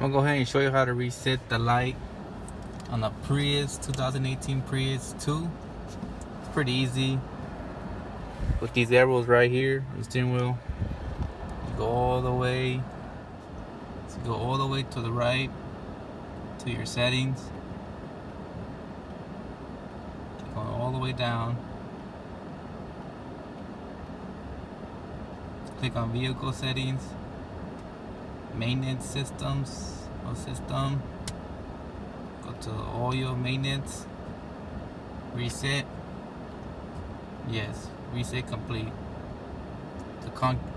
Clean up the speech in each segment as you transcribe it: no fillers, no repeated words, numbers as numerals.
I'm gonna go ahead and show you how to reset the light on a Prius, 2018 Prius 2. It's pretty easy. With these arrows right here on the steering wheel, you go all the way. So you go all the way to the right to your settings. Keep going all the way down. Click on vehicle settings, maintenance systems, or system. Go to oil maintenance, reset. Yes, reset complete. The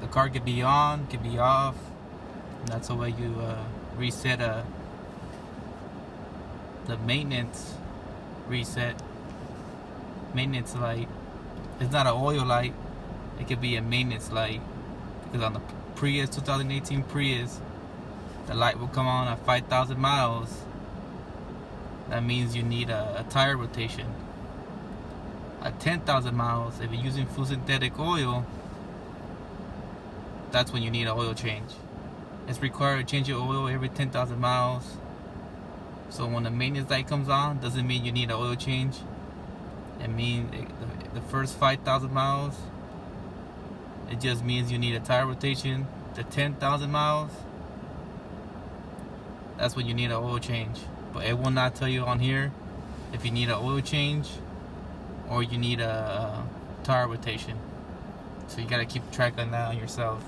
car could be on, could be off. And that's the way you reset the maintenance reset. Maintenance light. It's not an oil light. It could be a maintenance light. Because on the Prius, 2018 Prius, the light will come on at 5,000 miles. That means you need a tire rotation. At 10,000 miles, if you're using full synthetic oil, that's when you need an oil change. It's required to change your oil every 10,000 miles. So when the maintenance light comes on, doesn't mean you need an oil change. It means the first 5,000 miles, it just means you need a tire rotation. The 10,000 miles, that's when you need an oil change. But it will not tell you on here if you need an oil change or you need a tire rotation. So you gotta keep track on that on yourself.